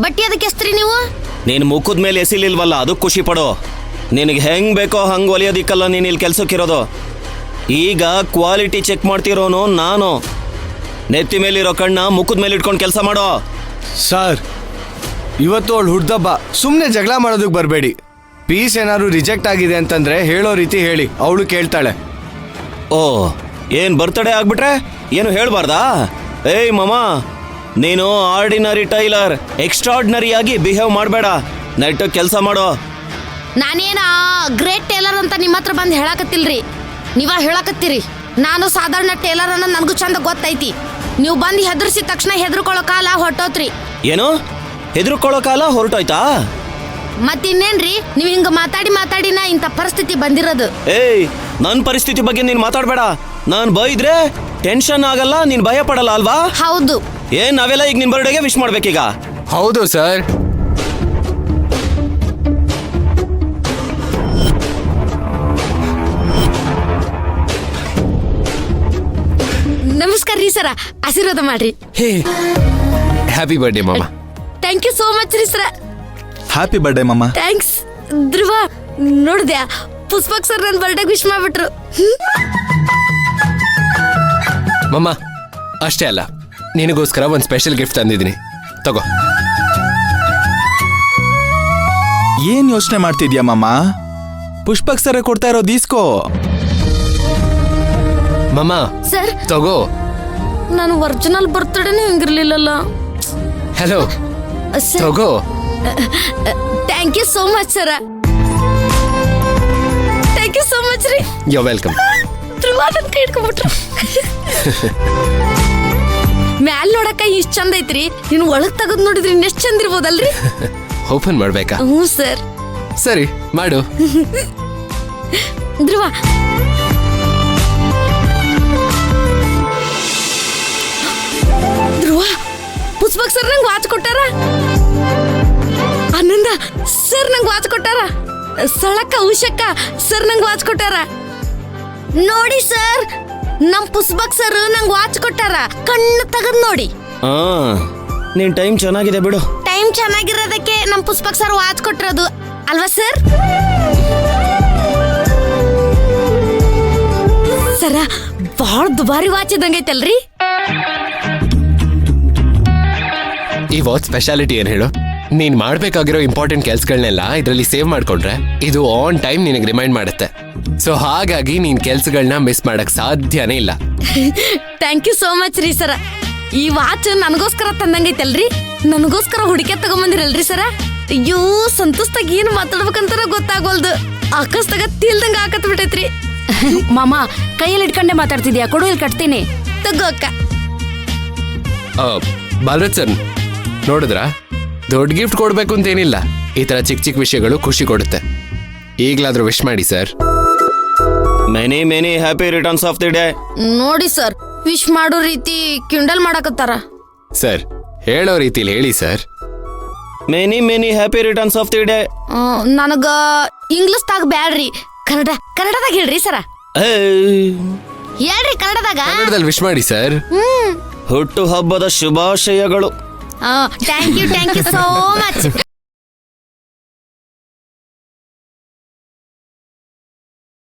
ಬಟ್ಟಿ ಅದಕ್ಕೆ ಎಸ್ತ್ರಿ ನೀವು? ನೀನ್ ಮುಖದ ಮೇಲೆ ಎಸಿಲಿಲ್ವಲ್ಲ, ಅದು ಖುಷಿ ಪಡೋ. ನಿನಗೆ ಹೆಂಗ್ ಬೇಕೋ ಹಂಗ್ ಒಲಿಯೋದಿಕ್ಕಲ್ಲ ನೀನ್ ಇಲ್ಲಿ ಕೆಲ್ಸಕ್ಕಿರೋದು. ಈಗ ಕ್ವಾಲಿಟಿ ಚೆಕ್ ಮಾಡ್ತಿರೋನು ನಾನು. ನೆತ್ತಿ ಮೇಲಿರೋ ಕಣ್ಣ ಮುಖದ ಮೇಲೆ ಇಟ್ಕೊಂಡು ಕೆಲಸ ಮಾಡೋ. ಸರ್, ಇವತ್ತು ಅವಳು ಹುಡ್ದಬ್ಬ, ಸುಮ್ಮನೆ ಜಗಳ ಮಾಡೋದಕ್ಕೆ ಬರಬೇಡಿ. ಪೀಸ್ ಏನಾದ್ರು ರಿಜೆಕ್ಟ್ ಆಗಿದೆ ಅಂತಂದ್ರೆ ಹೇಳೋ ರೀತಿ ಹೇಳಿ, ಅವಳು ಕೇಳ್ತಾಳೆ. ಓ, ಏನ್ ಬರ್ತಡೇ ಆಗ್ಬಿಟ್ರೆ ಏನು ಹೇಳ್ಬಾರ್ದಾ? ಏಯ್ ಮಮ್ಮ, ನೀನು ಆರ್ಡಿನರಿ ಟೈಲರ್, ಎಕ್ಸ್ಟ್ರಾರ್ಡಿನರಿ ಆಗಿ ಬಿಹೇವ್ ಮಾಡಬೇಡ. ನೆಟ್ ಕೆಲಸ ಮಾಡೋ. ನಾನೇನ ಗ್ರೇಟ್ ಟೇಲರ್ ಅಂತ ನಿಮ್ಮ ಹತ್ರ ಬಂದು ಹೇಳಕತ್ತಿಲ್ರಿ, ನೀವ ಹೇಳಕತ್ತೀರಿ. ನಾನು ಸಾಧಾರಣ ಟೇಲರ್ ಅನ್ನೋದು ನನಗೂ ಚಂದ ಗೊತ್ತೈತಿ. ನೀವು ಬಂದು ಹೆದರ್ಸಿದ ತಕ್ಷಣ ಹೆದರ್ಕೊಳ್ಳೋ ಕಾಲ ಹೊಟ್ಟೋತ್ರಿ. ಏನು ಹೆದರ್ಕೊಳ್ಳೋ ಕಾಲ ಹೊರಟೋಯ್ತಾ? ಮತ್ತಿನ್ನೇನ್ರಿ, ನೀವು ಹಿಂಗ ಮಾತಾಡಿ ಮಾತಾಡಿನ ಇಂಥ ಪರಿಸ್ಥಿತಿ ಬಂದಿರೋದು. ಏಯ್, ನನ್ನ ಪರಿಸ್ಥಿತಿ ಬಗ್ಗೆ ನೀನ್ ಮಾತಾಡ್ಬೇಡ. ನಾನ್ ಬೈದ್ರೆ ಟೆನ್ಷನ್ ಆಗಲ್ಲ, ನೀನ್ ಭಯ ಪಡಲ್ಲ ಅಲ್ವಾ? ಹೌದು. ಏನ್ ನಾವೆಲ್ಲ ಈಗ ನಿನ್ ಬರ್ಡೇಗೆ ವಿಶ್ ಮಾಡ್ಬೇಕೀಗ? ಹೌದು ಸರ್. ನಮಸ್ಕಾರ ರೀ ಸರ, ಆಶೀರ್ವಾದ ಮಾಡ್ರಿ. ಹೇ, ಹ್ಯಾಪಿ ಬರ್ಡೇ ಮಾಮ. ಥ್ಯಾಂಕ್ ಯು ಸೋ ಮಚ್ ರೀ ಸರ. ಹ್ಯಾಪಿ ಬರ್ಡೇ ಮಮ್ಮ. ಥ್ಯಾಂಕ್ಸ್. ಧ್ರುವ, ನೋಡಿದ್ಯಾ, ಪುಷ್ಪಕ್ ಸರ್ ನನ್ನ ಬರ್ಡೇಗೆ ವಿಶ್ ಮಾಡ್ಬಿಟ್ರು. ಮಮ್ಮ, ಅಷ್ಟೇ ಅಲ್ಲ, ನಿನಗೋಸ್ಕರ ಒಂದು ಸ್ಪೆಷಲ್ ಗಿಫ್ಟ್ ತಂದಿದ್ದೀನಿ, ತಗೋ. ಏನ್ ಯೋಚನೆ ಮಾಡ್ತಿದ್ಯಾ ಮಮ್ಮ? ಪುಷ್ಪಕ್ ಸರ ಕೊಡ್ತಾ ಇರೋದು ಈಸ್ಕೋ. ಮಮ್ಮ ಸರ್, ತಗೋ. ನಾನು ಒರಿಜಿನಲ್ ಬರ್ತ್ಡೇನೇ ಹಿಂಗಿರ್ಲಿಲ್ಲಲ್ಲ. ಹಲೋ, ತಗೋ. Thank you so much sir. Thank you so much ರೀ. You welcome. ಧ್ರುವ ನನ್ನ ಕೈ ಇಟ್ಕೊಂಡ್ಬಿಟ್ರು. ಮ್ಯಾಲ್ ನೋಡಕ್ಕ ಇಷ್ಟ ಚಂದ ಐತ್ರಿ, ನೀನು ಒಳಗ್ ತೆಗೆದು ನೋಡಿದ್ರಿ ಇನ್ನೆಷ್ಟು ಚಂದ ಇರ್ಬೋದಲ್ರಿ. ಓಪನ್ ಮಾಡ್ಬೇಕಾ? ಹ್ಞೂ ಸರ್. ಸರಿ, ಮಾಡು. ಧ್ರುವ, ಧ್ರುವ, ಪುಷ್ಪಕ್ ಸರ್ ನಂಗೆ ವಾಚ್ ಕೊಟ್ಟಾರ. ಆನಂದ ಸರ್ ನಂಗೆ ವಾಚ್ ಕೊಟ್ಟಾರ. ಸಳಕ್ಕ ಉಷಕ್ಕ ಸರ್ ನಂಗೆ ವಾಚ್ ಕೊಟ್ಟಾರ. ನೋಡಿ ಸರ್, ನಮ್ ಪುಷ್ಪಕ್ ಸರ್ ನಂಗೆ ವಾಚ್ ಕೊಟ್ಟಾರ. ಕಣ್ಣು ತೆಗೆದು ನೋಡಿ. ನಿನ್ ಟೈಮ್ ಚೆನ್ನಾಗಿದೆ ಬಿಡು. ಟೈಮ್ ಚೆನ್ನಾಗಿರೋದಕ್ಕೆ ನಮ್ ಪುಷ್ಪಕ್ ಸರ್ ವಾಚ್ ಕೊಟ್ಟಿರೋದು ಅಲ್ವಾ ಸರ್? ಸರ, ಬಹಳ ದುಬಾರಿ ವಾಚ್ ಇದ್ದಂಗೈತಲ್ರಿ. ಈ ವಾಚ್ ಸ್ಪೆಷಾಲಿಟಿ ಏನ್ ಹೇಳು? ನೀನ್ ಮಾಡ್ಬೇಕಾಗಿರೋ ಇಂಪಾರ್ಟೆಂಟ್ ಕೆಲ್ಸಗಳನ್ನೆಲ್ಲ ಇದರಲ್ಲಿ ಸೇವ್ ಮಾಡ್ಕೊಂಡ್ರೆ ಇದು ಆನ್ ಟೈಮ್ ನಿನಗೆ ರಿಮೈಂಡ್ ಮಾಡುತ್ತೆ. ಸೊ ಹಾಗಾಗಿ ನೀನ್ ಕೆಲ್ಸಗಳನ್ನ ಮಿಸ್ ಮಾಡಕ್ ಸಾಧ್ಯನೇ ಇಲ್ಲ. ಥ್ಯಾಂಕ್ ಯು ಸೋ ಮಚ್ ರೀ ಸರ. ಈ ವಾಚ್ ನನಗೋಸ್ಕರ ತಂದಂಗೈತಲ್ರಿ, ನನಗೋಸ್ಕರ ಹುಡುಕೆ ತಗೊಂಬಂದಿರಲ್ರಿ ಸರ. ಅಯ್ಯೋ, ಸಂತೋಷದಾಗ ಏನು ಮಾತಾಡ್ಬೇಕಂತಾರ ಗೊತ್ತಾಗೋಲ್ದು. ಆಕಾಶದಾಗ ತಿಲ್ದಂಗ ಹಾಕತ್ ಬಿಟ್ಟೈತ್ರಿ. ಮಾಮ, ಕೈಯಲ್ಲಿ ಇಟ್ಕೊಂಡೆ ಮಾತಾಡ್ತಿದ್ಯಾ? ಕೊಡು, ಇಲ್ಲಿ ಕಟ್ತೀನಿ. ತಗೋ ಅಕ್ಕ. ಬಾಲರಾಜ್ ಸರ್, ನೋಡಿದ್ರಾ? ದೊಡ್ಡ ಗಿಫ್ಟ್ ಕೊಡ್ಬೇಕು ಅಂತ ಏನಿಲ್ಲ, ಈ ತರ ಚಿಕ್ಕ ಚಿಕ್ಕ ವಿಷಯಗಳು ಖುಷಿ ಕೊಡುತ್ತೆ. ಈಗ್ಲಾದ್ರೂ ವಿಶ್ ಮಾಡಿ sir. Many many happy returns of the day. ನೋಡಿ ಸರ್, ವಿಶ್ ಮಾಡೋ ರೀತಿ ಕಿಂಡಲ್ ಮಾಡಕತ್ತಾರ. ಸರ್, ಹೇಳೋ ರೀತಿಲಿ ಹೇಳಿ sir. Many many happy returns of the day. ನನಗ ಇಂಗ್ಲಿಷ್ದಾಗ ಬ್ಯಾಡ್ರಿ, ಕನ್ನಡದಾಗ ಹೇಳ್ರಿ ಸರ. ಹೇಳ್ರಿ ಕನ್ನಡದಾಗ. ಕನ್ನಡದಲ್ಲಿ ವಿಶ್ ಮಾಡಿ ಸರ್. ಹುಟ್ಟು ಹಬ್ಬದ ಶುಭಾಶಯಗಳು. Thank you so much.